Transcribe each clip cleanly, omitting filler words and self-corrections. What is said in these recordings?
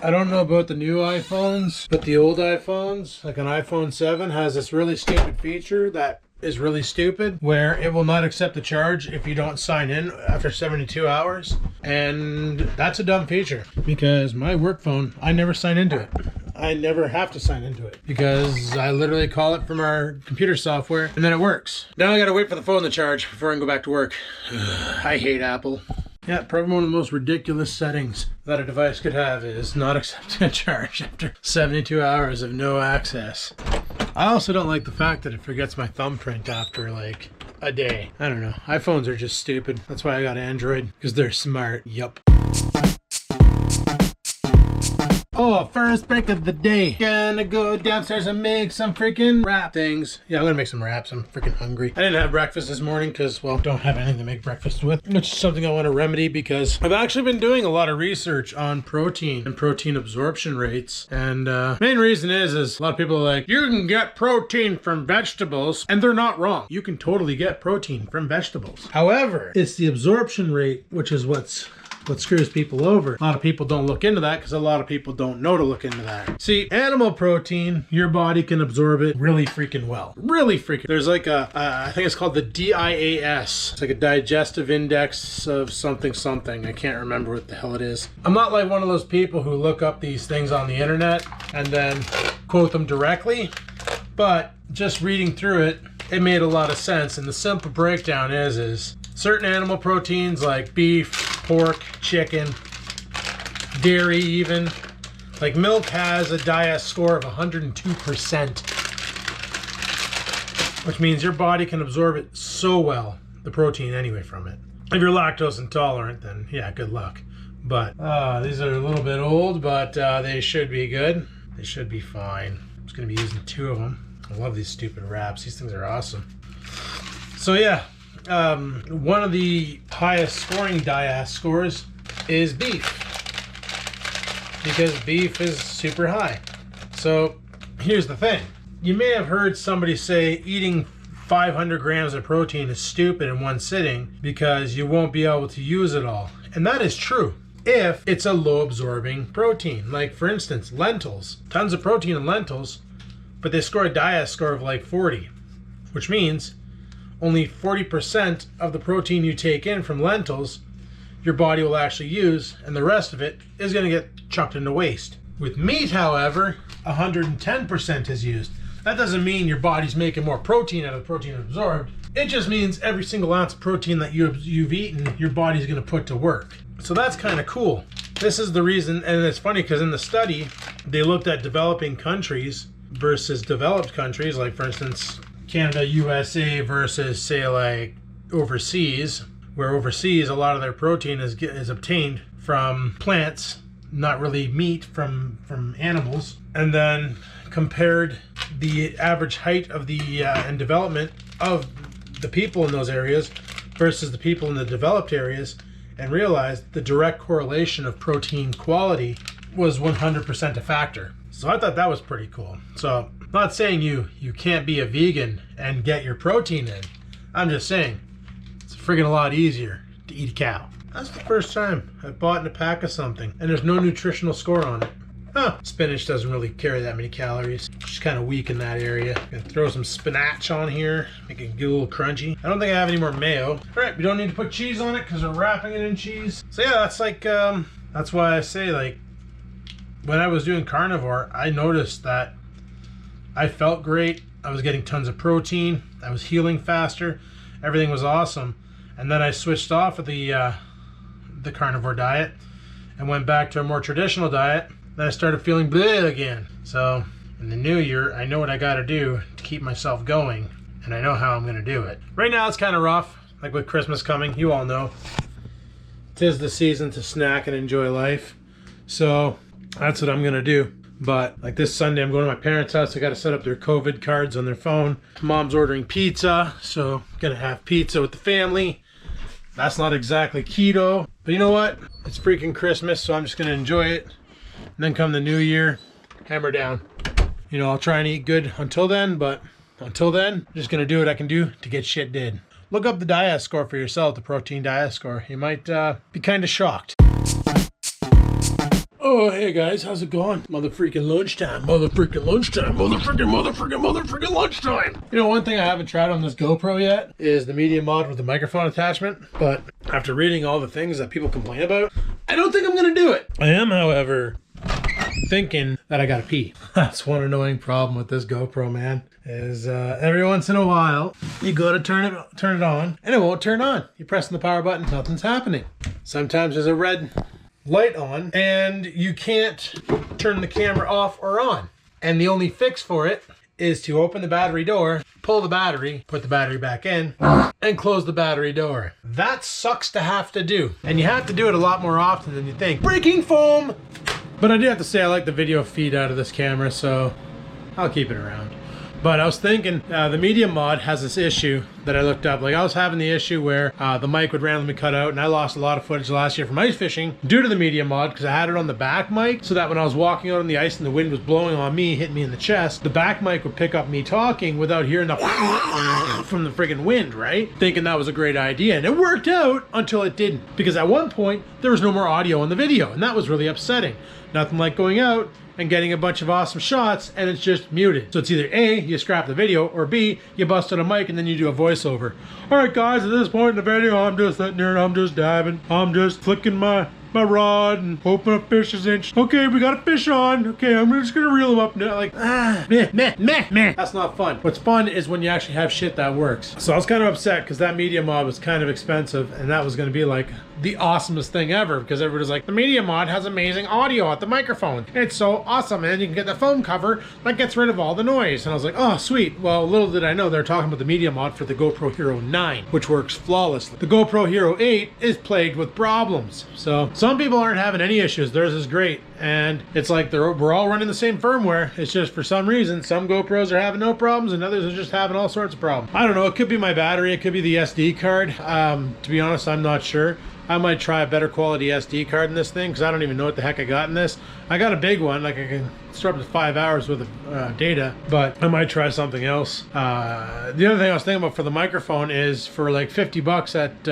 I don't know about the new iPhones, but the old iPhones, like an iPhone 7, has this really stupid feature that is really stupid, where it will not accept the charge if you don't sign in after 72 hours. And that's a dumb feature, because my work phone, I never sign into it. I never have to sign into it because I literally call it from our computer software and then it works. Now I gotta wait for the phone to charge before I can go back to work. I hate Apple. Yeah, probably one of the most ridiculous settings that a device could have is not accepting a charge after 72 hours of no access. I also don't like the fact that it forgets my thumbprint after like a day. I don't know. iPhones are just stupid. That's why I got Android, because they're smart. Yup. Oh, first break of the day. Gonna go downstairs and make some freaking wrap things. Yeah, I'm gonna make some wraps. I'm freaking hungry. I didn't have breakfast this morning because, well, don't have anything to make breakfast with. Which is something I want to remedy because I've actually been doing a lot of research on protein and protein absorption rates. And main reason is a lot of people are like, you can get protein from vegetables, and they're not wrong. You can totally get protein from vegetables. However, it's the absorption rate, which is what screws people over. A lot of people don't look into that because a lot of people don't know to look into that. See, animal protein, your body can absorb it really freaking well. Really freaking. There's like I think it's called the DIAS. It's like a digestive index of something something. I can't remember what the hell it is. I'm not like one of those people who look up these things on the internet and then quote them directly, but just reading through it, it made a lot of sense. And the simple breakdown is certain animal proteins like beef, pork, chicken, dairy even. Like milk has a DIAS score of 102%, which means your body can absorb it so well, the protein anyway from it. If you're lactose intolerant, then yeah, good luck. But these are a little bit old, but they should be good. They should be fine. I'm just gonna be using 2 of them. I love these stupid wraps. These things are awesome. So yeah. One of the highest scoring DIAS scores is beef, because beef is super high. So here's the thing. You may have heard somebody say eating 500 grams of protein is stupid in one sitting because you won't be able to use it all. And that is true if it's a low absorbing protein. Like for instance, lentils. Tons of protein in lentils, but they score a DIAS score of like 40, which means only 40% of the protein you take in from lentils your body will actually use, and the rest of it is going to get chucked into waste. With meat, however, 110% is used. That doesn't mean your body's making more protein out of the protein absorbed. It just means every single ounce of protein that you've eaten, your body's going to put to work. So that's kind of cool. This is the reason, and it's funny because in the study, they looked at developing countries versus developed countries, like for instance, Canada, USA versus say like overseas, where overseas a lot of their protein is obtained from plants, not really meat from animals, and then compared the average height of the and development of the people in those areas versus the people in the developed areas, and realized the direct correlation of protein quality was 100% a factor. So I thought that was pretty cool. So I'm not saying you can't be a vegan and get your protein in. I'm just saying it's friggin' a lot easier to eat a cow. That's the first time I've bought in a pack of something and there's no nutritional score on it. Huh, spinach doesn't really carry that many calories. It's kind of weak in that area. Gonna throw some spinach on here, make it get a little crunchy. I don't think I have any more mayo. All right, we don't need to put cheese on it because we're wrapping it in cheese. So yeah, that's like, that's why I say, like, when I was doing carnivore, I noticed that I felt great. I was getting tons of protein. I was healing faster. Everything was awesome. And then I switched off of the carnivore diet and went back to a more traditional diet. Then I started feeling bleh again. So in the new year, I know what I got to do to keep myself going, and I know how I'm going to do it. Right now, it's kind of rough. Like with Christmas coming, you all know. 'Tis the season to snack and enjoy life. So that's what I'm going to do. But like this Sunday, I'm going to my parents' house. I got to set up their COVID cards on their phone. Mom's ordering pizza, so going to have pizza with the family. That's not exactly keto, but you know what? It's freaking Christmas, so I'm just going to enjoy it. And then come the new year, hammer down. You know, I'll try and eat good until then, but until then, I'm just going to do what I can do to get shit did. Look up the DIAS score for yourself, the protein DIAS score. You might be kind of shocked. Oh, hey guys, how's it going? Motherfreaking lunchtime, motherfreaking lunchtime, motherfreaking lunchtime. You know, one thing I haven't tried on this GoPro yet is the media mod with the microphone attachment, but after reading all the things that people complain about, I don't think I'm gonna do it. I am, however, thinking that I gotta pee. That's one annoying problem with this GoPro, man, is every once in a while, you go to turn it on, and it won't turn on. You're pressing the power button, nothing's happening. Sometimes there's a red light on and you can't turn the camera off or on, and the only fix for it is to open the battery door, pull the battery, put the battery back in, and close the battery door. That sucks to have to do, and you have to do it a lot more often than you think. Breaking foam! But I do have to say I like the video feed out of this camera, so I'll keep it around. But I was thinking, the media mod has this issue that I looked up. Like, I was having the issue where the mic would randomly cut out, and I lost a lot of footage last year from ice fishing due to the media mod, because I had it on the back mic, so that when I was walking out on the ice and the wind was blowing on me, hitting me in the chest, the back mic would pick up me talking without hearing the from the friggin' wind, right? Thinking that was a great idea, and it worked out until it didn't. Because at one point, there was no more audio in the video, and that was really upsetting. Nothing like going out and getting a bunch of awesome shots and it's just muted. So it's either A, you scrap the video, or B, you bust out a mic and then you do a voiceover. All right guys, at this point in the video, I'm just sitting there and I'm just diving. I'm just flicking my rod and hoping a fish is in. Okay, we got a fish on. Okay, I'm just gonna reel him up now. Like, meh. That's not fun. What's fun is when you actually have shit that works. So I was kind of upset because that media mod was kind of expensive, and that was gonna be like the awesomest thing ever, because everybody's like, the media mod has amazing audio at the microphone. It's so awesome, and then you can get the foam cover that gets rid of all the noise. And I was like, oh, sweet. Well, little did I know they're talking about the media mod for the GoPro Hero 9, which works flawlessly. The GoPro Hero 8 is plagued with problems. So some people aren't having any issues. Theirs is great. And it's like we're all running the same firmware. It's just for some reason, some GoPros are having no problems and others are just having all sorts of problems. I don't know. It could be my battery. It could be the SD card. To be honest, I'm not sure. I might try a better quality SD card in this thing, because I don't even know what the heck I got in this. I got a big one, like I can store up to 5 hours worth of data, but I might try something else. The other thing I was thinking about for the microphone is for like 50 bucks at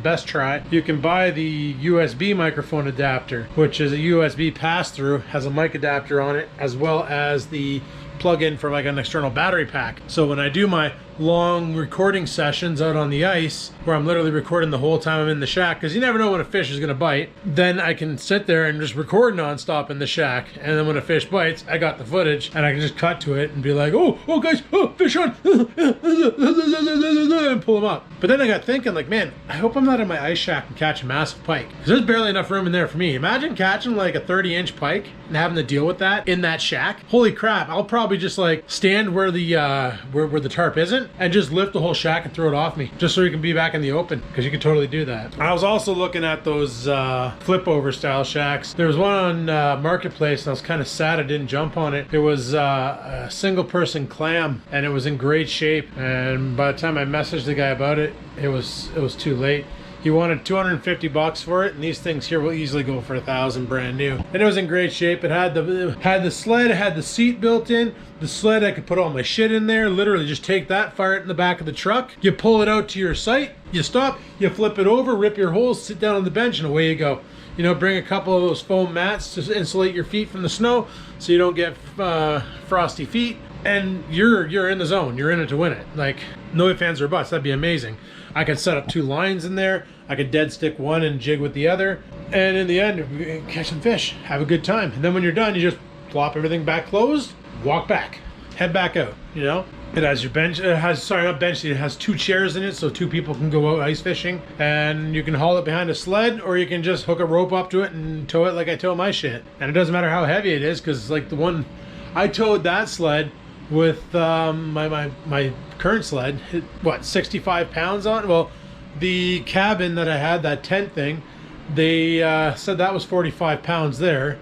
Best Try, you can buy the USB microphone adapter, which is a USB pass-through, has a mic adapter on it, as well as the plug-in for like an external battery pack. So when I do my long recording sessions out on the ice, where I'm literally recording the whole time I'm in the shack, because you never know when a fish is gonna bite, then I can sit there and just record nonstop in the shack, and then when a fish bites, I got the footage and I can just cut to it and be like, oh guys, oh, fish on, and pull them up. But then I got thinking, like, man, I hope I'm not in my ice shack and catch a massive pike, because there's barely enough room in there for me. Imagine catching like a 30-inch pike and having to deal with that in that shack. Holy crap, I'll probably just like stand where the tarp isn't and just lift the whole shack and throw it off me, just so you can be back in the open, because you can totally do that. I was also looking at those flip over style shacks. There was one on Marketplace, and I was kind of sad I didn't jump on it. It was a single person clam, and it was in great shape, and by the time I messaged the guy about it, it was too late. He wanted 250 bucks for it, and these things here will easily go for 1,000 brand new. And it was in great shape. It had the sled, it had the seat built in. The sled, I could put all my shit in there. Literally just take that, fire it in the back of the truck. You pull it out to your site, you stop, you flip it over, rip your holes, sit down on the bench, and away you go. You know, bring a couple of those foam mats to insulate your feet from the snow so you don't get frosty feet. And you're in the zone. You're in it to win it. Like, no ifs, ands, or buts. That'd be amazing. I could set up 2 lines in there. I could dead stick one and jig with the other. And in the end, catch some fish. Have a good time. And then when you're done, you just plop everything back closed, walk back, head back out, you know? It has your bench, it has 2 chairs in it, so 2 people can go out ice fishing. And you can haul it behind a sled, or you can just hook a rope up to it and tow it like I tow my shit. And it doesn't matter how heavy it is, because like the one, I towed that sled with my current sled, what, 65 pounds on it? Well, the cabin that I had, that tent thing, they said that was 45 pounds there,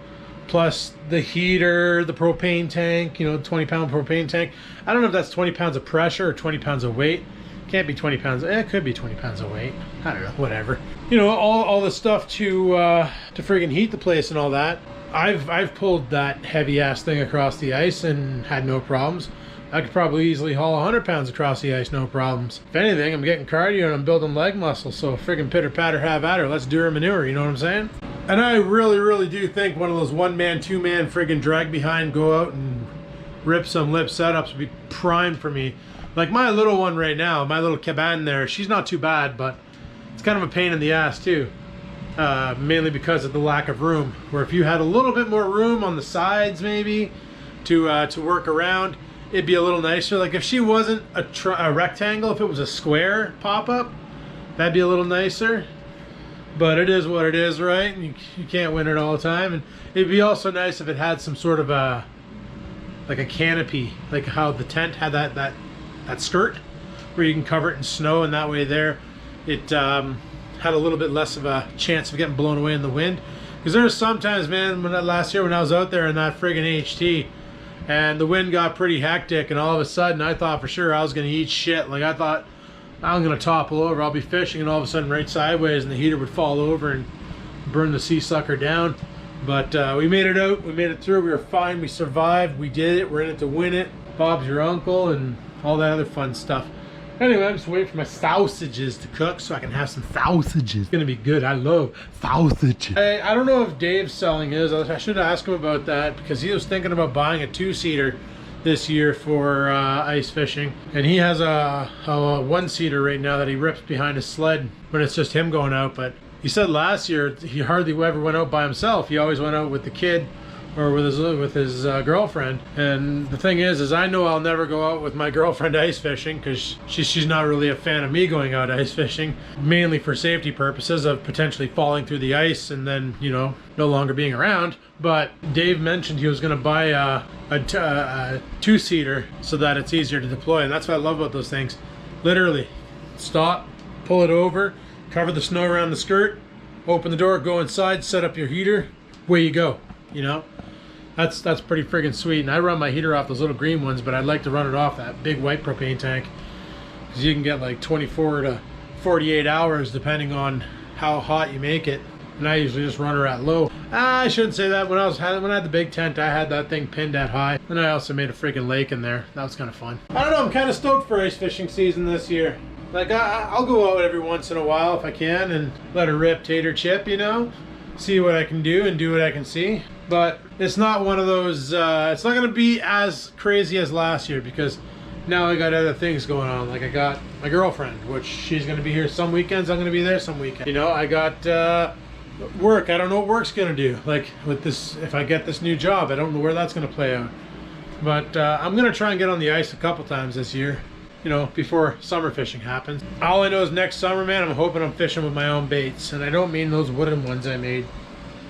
plus the heater, the propane tank, you know, 20-pound propane tank. I don't know if that's 20 pounds of pressure or 20 pounds of weight. Can't be 20 pounds. It could be 20 pounds of weight. I don't know, whatever. You know, all the stuff to friggin' heat the place and all that. I've pulled that heavy ass thing across the ice and had no problems. I could probably easily haul 100 pounds across the ice, no problems. If anything, I'm getting cardio and I'm building leg muscle, so friggin' pitter patter, have at her. Let's do her manure, you know what I'm saying? And I really do think one of those one-man, two-man friggin' drag behind, go out and rip some lip setups would be prime for me. Like my little one right now, my little cabane there, she's not too bad, but it's kind of a pain in the ass too. Mainly because of the lack of room. Where if you had a little bit more room on the sides maybe to work around, it'd be a little nicer. Like if she wasn't a rectangle, if it was a square pop-up, that'd be a little nicer. But it is what it is, right? You can't win it all the time. And it'd be also nice if it had some sort of like a canopy, like how the tent had that skirt where you can cover it in snow, and that way there it had a little bit less of a chance of getting blown away in the wind. Because there's sometimes, man, last year when I was out there in that friggin' HT and the wind got pretty hectic, and all of a sudden I thought for sure I was gonna eat shit. Like I thought I'm gonna topple over, I'll be fishing, and all of a sudden right sideways and the heater would fall over and burn the sea sucker down. But we made it out, we made it through, we were fine, we survived, we did it, we're in it to win it. Bob's your uncle and all that other fun stuff. Anyway, I'm just waiting for my sausages to cook so I can have some sausages. It's gonna be good. I love sausages. I don't know if Dave's selling his. I should ask him about that because he was thinking about buying a two-seater this year for ice fishing. And he has a one-seater right now that he rips behind his sled when it's just him going out. But he said last year he hardly ever went out by himself. He always went out with the kid or with his girlfriend. And the thing is I know I'll never go out with my girlfriend ice fishing because she's not really a fan of me going out ice fishing, mainly for safety purposes of potentially falling through the ice and then, you know, no longer being around. But Dave mentioned he was going to buy a two-seater so that it's easier to deploy, and that's what I love about those things. Literally, stop, pull it over, cover the snow around the skirt, open the door, go inside, set up your heater, away you go, you know? That's pretty friggin' sweet. And I run my heater off those little green ones, but I'd like to run it off that big white propane tank because you can get like 24 to 48 hours depending on how hot you make it. And I usually just run her at low. I shouldn't say that. When I had the big tent, I had that thing pinned at high. And I also made a freaking lake in there. That was kind of fun. I don't know, I'm kind of stoked for ice fishing season this year. Like I'll go out every once in a while if I can and let her rip tater chip, you know? See what I can do and do what I can see. But it's not one of those, it's not going to be as crazy as last year because now I got other things going on. Like I got my girlfriend, which she's going to be here some weekends, I'm going to be there some weekends. You know, I got work. I don't know what work's going to do. Like with this, if I get this new job, I don't know where that's going to play out. But I'm going to try and get on the ice a couple times this year, you know, before summer fishing happens. All I know is next summer, man, I'm hoping I'm fishing with my own baits. And I don't mean those wooden ones I made.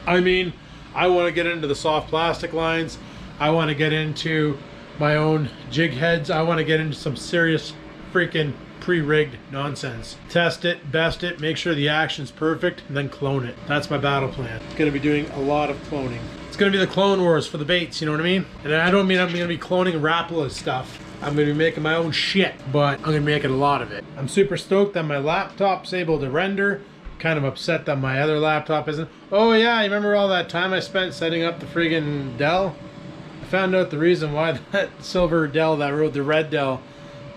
I mean, I want to get into the soft plastic lines. I want to get into my own jig heads. I want to get into some serious freaking pre-rigged nonsense. Test it, best it, make sure the action's perfect, and then clone it. That's my battle plan. I'm going to be doing a lot of cloning. It's going to be the Clone Wars for the baits, you know what I mean? And I don't mean I'm going to be cloning Rapala's stuff. I'm going to be making my own shit, but I'm going to be making a lot of it. I'm super stoked that my laptop's able to render. Kind of upset that my other laptop isn't. Oh yeah, you remember all that time I spent setting up the friggin' Dell? I found out the reason why that silver Dell, that the red Dell,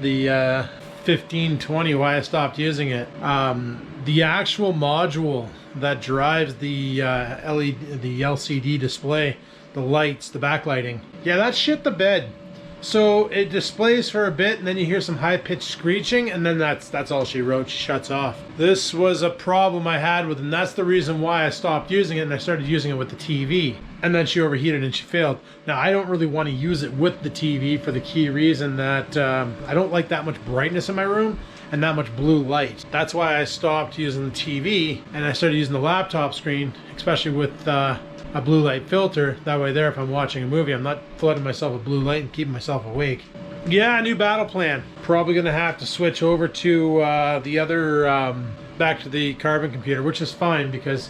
the 1520, why I stopped using it. The actual module that drives the the LCD display, the lights, the backlighting. Yeah, that shit the bed. So it displays for a bit and then you hear some high-pitched screeching and then that's all she wrote. She shuts off. This was a problem I had with, and that's the reason why I stopped using it and I started using it with the TV. And then she overheated and she failed. Now I don't really want to use it with the TV for the key reason that I don't like that much brightness in my room and that much blue light. That's why I stopped using the TV and I started using the laptop screen, especially with a blue light filter. That way there, if I'm watching a movie, I'm not flooding myself with blue light and keeping myself awake. Yeah, new battle plan. Probably gonna have to switch over to the other, back to the carbon computer, which is fine because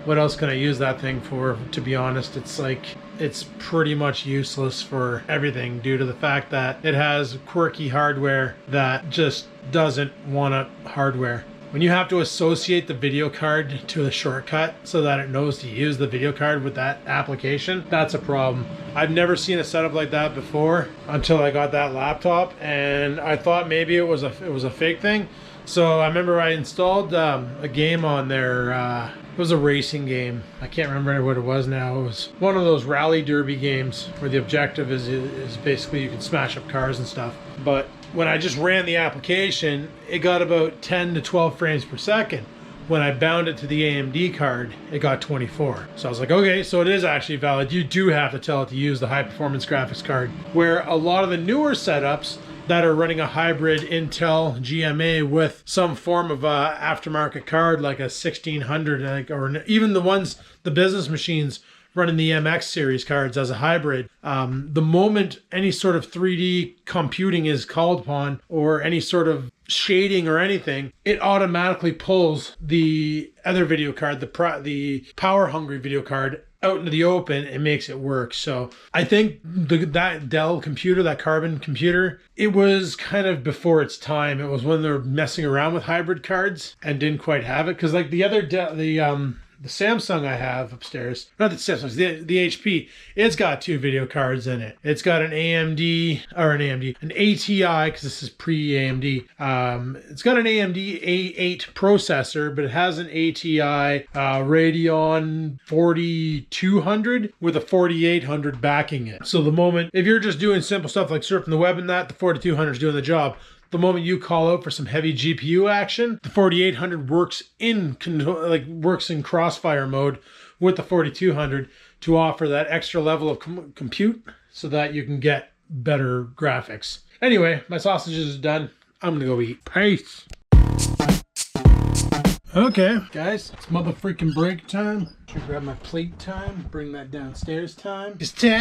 what else can I use that thing for, to be honest? It's like, it's pretty much useless for everything due to the fact that it has quirky hardware that just doesn't want a hardware. When you have to associate the video card to a shortcut so that it knows to use the video card with that application, that's a problem. I've never seen a setup like that before until I got that laptop, and I thought maybe it was a fake thing. So I remember I installed a game on there, It was a racing game. I can't remember what it was now. It was one of those rally derby games where the objective is basically you can smash up cars and stuff. But when I just ran the application, it got about 10 to 12 frames per second. When I bound it to the AMD card, it got 24. So I was like, okay, so it is actually valid. You do have to tell it to use the high performance graphics card. Where a lot of the newer setups that are running a hybrid Intel GMA with some form of a aftermarket card like a 1600, or even the business machines running the MX series cards as a hybrid, the moment any sort of 3D computing is called upon or any sort of shading or anything, it automatically pulls the other video card, the power hungry video card, out into the open and makes it work. So I think that Dell computer, that Carbon computer, it was kind of before its time. It was when they were messing around with hybrid cards and didn't quite have it, because like the other the Samsung I have upstairs, not the Samsung, the HP, it's got 2 video cards in it. It's got an ATI, because this is pre-AMD. It's got an AMD A8 processor, but it has an ATI Radeon 4200 with a 4800 backing it. So the moment, if you're just doing simple stuff like surfing the web and that, the 4200 is doing the job. The moment you call out for some heavy GPU action, the 4800 works in crossfire mode with the 4200 to offer that extra level of compute so that you can get better graphics. Anyway, my sausages are done. I'm gonna go eat. Peace. Okay, guys, it's motherfreaking break time. Should grab my plate time, bring that downstairs time. It's time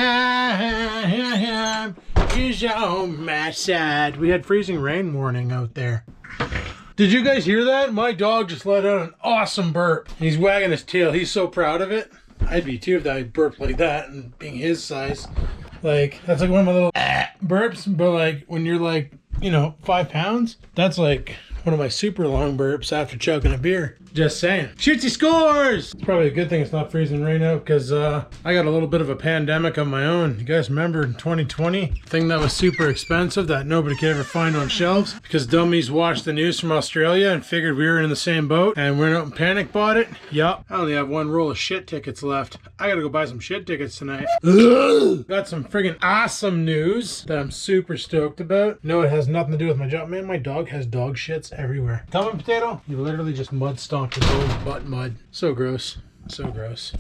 is on my side. We had freezing rain warning out there. Did you guys hear that? My dog just let out an awesome burp. He's wagging his tail. He's so proud of it. I'd be too if I burped like that, and being his size. Like, that's like one of my little burps, but like when you're like, 5 pounds, that's like one of my super long burps after chugging a beer. Just saying. Shootsy scores! It's probably a good thing it's not freezing rain out, because I got a little bit of a pandemic of my own. You guys remember in 2020? Thing that was super expensive that nobody could ever find on shelves because dummies watched the news from Australia and figured we were in the same boat and went out and panic bought it. Yup. I only have 1 roll of shit tickets left. I gotta go buy some shit tickets tonight. Got some friggin' awesome news that I'm super stoked about. No, it has nothing to do with my job. Man, my dog has dog shits everywhere. Tell me, Potato, you literally just mud stomped his own butt mud. So gross. So gross.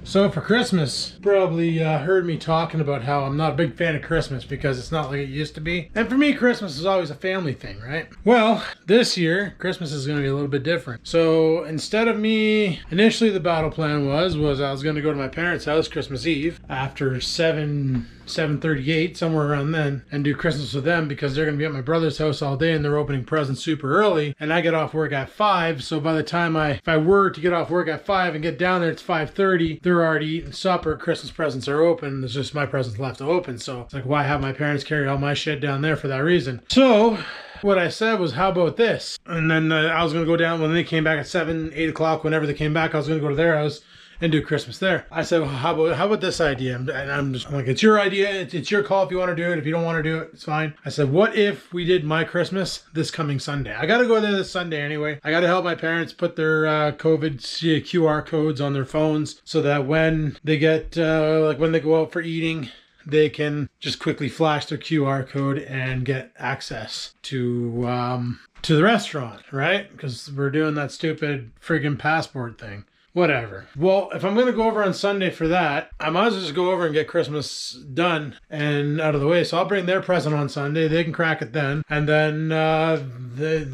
So for Christmas, you probably heard me talking about how I'm not a big fan of Christmas because it's not like it used to be. And for me, Christmas is always a family thing, right? Well, this year, Christmas is going to be a little bit different. So instead of me, initially the battle plan was I was going to go to my parents' house Christmas Eve after 7:38, somewhere around then, and do Christmas with them because they're going to be at my brother's house all day and they're opening presents super early. And I get off work at 5, so by the time if I were to get off work at 5 and get down there, it's 5:30. They're already eating supper. Christmas presents are open. There's just my presents left to open. So it's like, why have my parents carry all my shit down there for that reason? So what I said was, how about this? And then I was going to go down when they came back at 7, 8 o'clock, whenever they came back, I was going to go to their house and do Christmas there. I said, well, how about this idea? And I'm like, it's your idea. It's your call if you want to do it. If you don't want to do it, it's fine. I said, what if we did my Christmas this coming Sunday? I got to go there this Sunday anyway. I got to help my parents put their COVID QR codes on their phones so that when they get, when they go out for eating, they can just quickly flash their QR code and get access to the restaurant, right? Because we're doing that stupid friggin' passport thing. Whatever. Well, if I'm going to go over on Sunday for that, I might as well just go over and get Christmas done and out of the way. So I'll bring their present on Sunday. They can crack it then. And then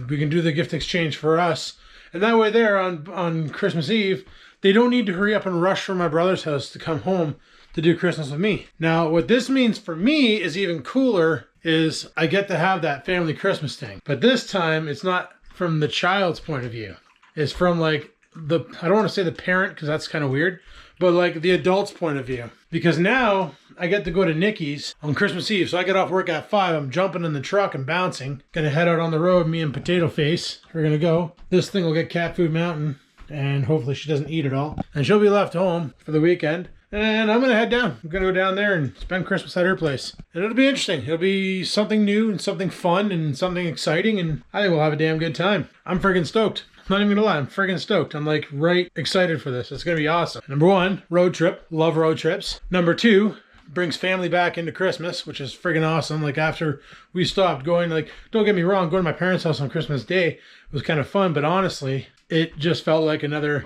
we can do the gift exchange for us. And that way there on Christmas Eve, they don't need to hurry up and rush from my brother's house to come home to do Christmas with me. Now, what this means for me is even cooler is I get to have that family Christmas thing. But this time, it's not from the child's point of view. It's from like I don't want to say the parent because that's kind of weird, but like the adult's point of view. Because now I get to go to Nikki's on Christmas Eve. So I get off work at 5. I'm jumping in the truck and bouncing. Gonna head out on the road, me and Potato Face. We're gonna go. This thing will get Cat Food Mountain and hopefully she doesn't eat it all. And she'll be left home for the weekend. And I'm gonna head down. I'm gonna go down there and spend Christmas at her place. And it'll be interesting. It'll be something new and something fun and something exciting. And I think we'll have a damn good time. I'm friggin' stoked. not even gonna lie, I'm friggin' stoked. I'm like right excited for this. It's gonna be awesome. Number one, road trip. Love road trips. Number two, brings family back into Christmas, which is friggin' awesome. Like after we stopped going, like, don't get me wrong, going to my parents' house on Christmas Day was kind of fun, but honestly, it just felt like another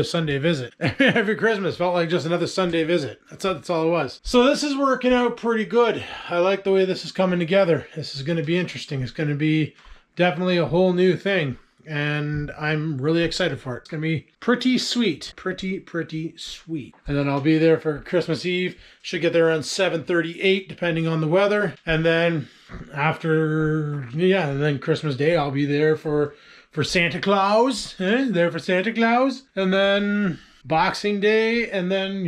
Sunday visit. Every Christmas felt like just another Sunday visit. That's all it was. So this is working out pretty good. I like the way this is coming together. This is going to be interesting. It's going to be definitely a whole new thing. And I'm really excited for it. It's going to be pretty sweet. Pretty sweet. And then I'll be there for Christmas Eve. Should get there around 7:38, depending on the weather. And then and then Christmas Day, I'll be there for Santa Claus. There for Santa Claus. And then Boxing Day. And then,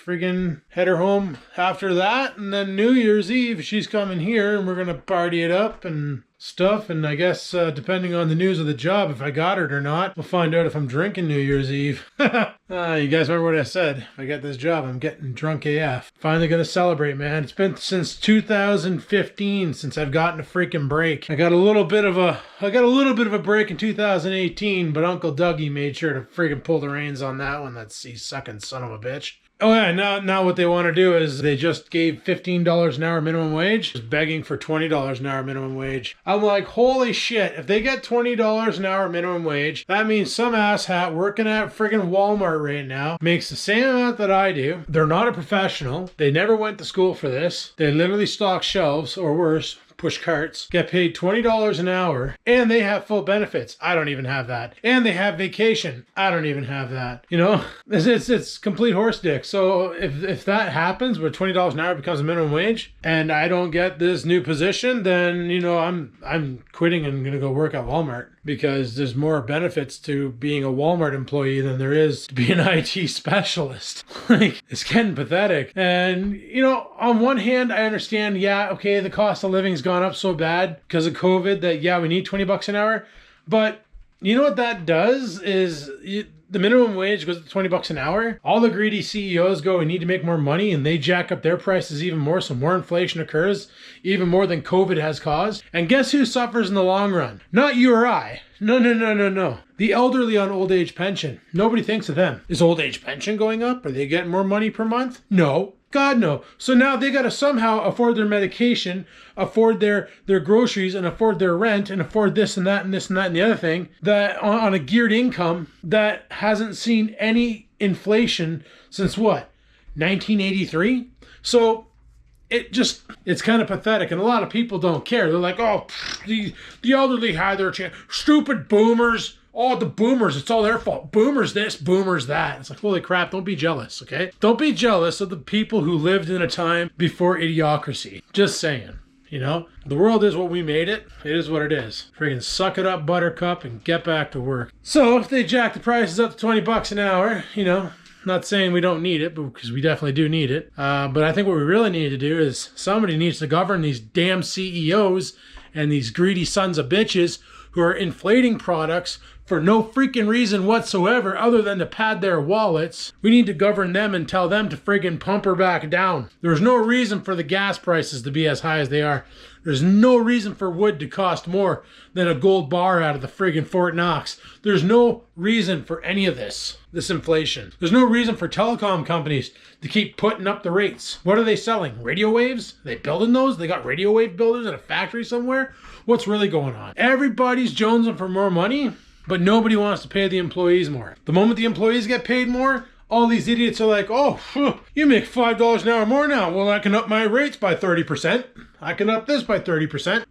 friggin' head her home after that. And then New Year's Eve, she's coming here and we're going to party it up and stuff. And I guess depending on the news of the job, if I got it or not, we'll find out if I'm drinking New Year's Eve. You guys remember what I said? If I get this job, I'm getting drunk AF. Finally gonna celebrate, man. It's been since 2015 since I've gotten a freaking break. I got a little bit of a break in 2018, but Uncle Dougie made sure to freaking pull the reins on that one. He's sucking son of a bitch. Oh yeah, now what they want to do is they just gave $15 an hour minimum wage, just begging for $20 an hour minimum wage. I'm like, holy shit, if they get $20 an hour minimum wage, that means some asshat working at friggin' Walmart right now makes the same amount that I do. They're not a professional. They never went to school for this. They literally stock shelves, or worse, push carts, get paid $20 an hour, and they have full benefits. I don't even have that. And they have vacation. I don't even have that. You know, it's complete horse dick. So if that happens, where $20 an hour becomes a minimum wage, and I don't get this new position, then, you know, I'm quitting and gonna go work at Walmart, because there's more benefits to being a Walmart employee than there is to be an IT specialist. Like, it's getting pathetic. And, you know, on one hand, I understand, the cost of living's gone up so bad because of COVID that, we need $20 an hour. But you know what that does is the minimum wage goes to $20 an hour. All the greedy CEOs go, we need to make more money, and they jack up their prices even more, so more inflation occurs, even more than COVID has caused. And guess who suffers in the long run? Not you or I. No. The elderly on old age pension. Nobody thinks of them. Is old age pension going up? Are they getting more money per month? No. God, no. So now they got to somehow afford their medication, afford their groceries, and afford their rent, and afford this and that and this and that and the other thing, that on a geared income that hasn't seen any inflation since what? 1983? So it's kind of pathetic, and a lot of people don't care. They're like, oh, the elderly had their chance. Stupid boomers. Oh, the boomers, it's all their fault. Boomers this, boomers that. It's like, holy crap, don't be jealous, okay? Don't be jealous of the people who lived in a time before idiocracy. Just saying, you know? The world is what we made it. It is what it is. Friggin' suck it up, buttercup, and get back to work. So, if they jack the prices up to $20 an hour, you know, not saying we don't need it, because we definitely do need it. But I think what we really need to do is somebody needs to govern these damn CEOs and these greedy sons of bitches who are inflating products for no freaking reason whatsoever other than to pad their wallets. We need to govern them and tell them to friggin' pump her back down. There's no reason for the gas prices to be as high as they are. There's no reason for wood to cost more than a gold bar out of the friggin' Fort Knox. There's no reason for any of this inflation. There's no reason for telecom companies to keep putting up the rates. What are they selling? Radio waves? Are they building those? They got radio wave builders at a factory somewhere? What's really going on? Everybody's jonesing for more money, but nobody wants to pay the employees more. The moment the employees get paid more, all these idiots are like, oh, you make $5 an hour more now. Well, I can up my rates by 30%. I can up this by 30%.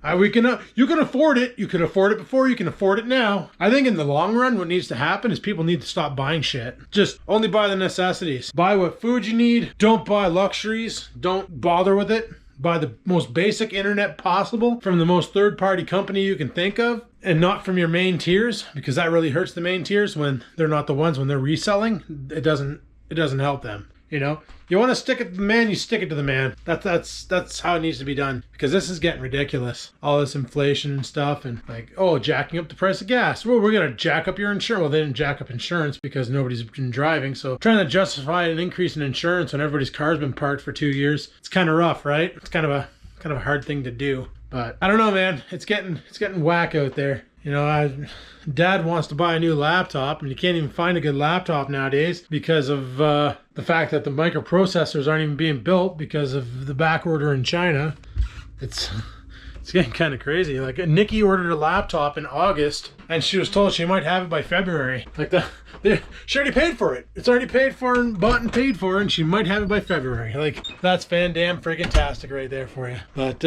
You can afford it. You could afford it before. You can afford it now. I think in the long run, what needs to happen is people need to stop buying shit. Just only buy the necessities. Buy what food you need. Don't buy luxuries. Don't bother with it. Buy the most basic internet possible from the most third-party company you can think of, and not from your main tiers, because that really hurts the main tiers when they're not the ones. When they're reselling, it doesn't help them. You know, you want to stick it to the man, you stick it to the man. That's how it needs to be done, because this is getting ridiculous. All this inflation and stuff, and like, oh, jacking up the price of gas. Well, we're gonna jack up your insurance. Well, they didn't jack up insurance because nobody's been driving. So trying to justify an increase in insurance when everybody's car's been parked for 2 years, it's kind of rough, right? It's kind of a hard thing to do. But I don't know, man. It's getting whack out there. You know, Dad wants to buy a new laptop, and you can't even find a good laptop nowadays because of the fact that the microprocessors aren't even being built because of the back order in China. It's getting kind of crazy. Like, Nikki ordered a laptop in August, and she was told she might have it by February. Like, she already paid for it. It's already paid for and bought and paid for, and she might have it by February. Like, that's fan-damn-friggin-tastic right there for you. But,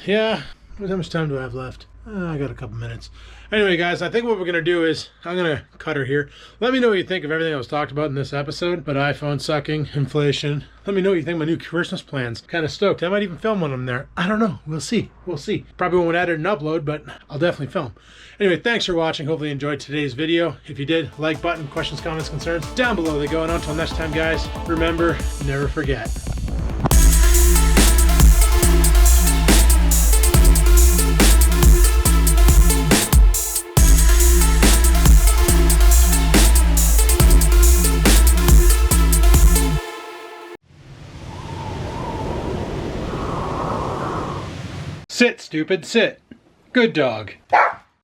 yeah, how much time do I have left? I got a couple minutes. Anyway, guys, I think what we're going to do is I'm going to cut her here. Let me know what you think of everything that was talked about in this episode. But iPhone sucking, inflation. Let me know what you think of my new Christmas plans. Kind of stoked. I might even film one of them there. I don't know. We'll see. We'll see. Probably won't edit and upload, but I'll definitely film. Anyway, thanks for watching. Hopefully you enjoyed today's video. If you did, like button, questions, comments, concerns, down below they go. And until next time, guys, remember, never forget. Sit, stupid, sit. Good dog.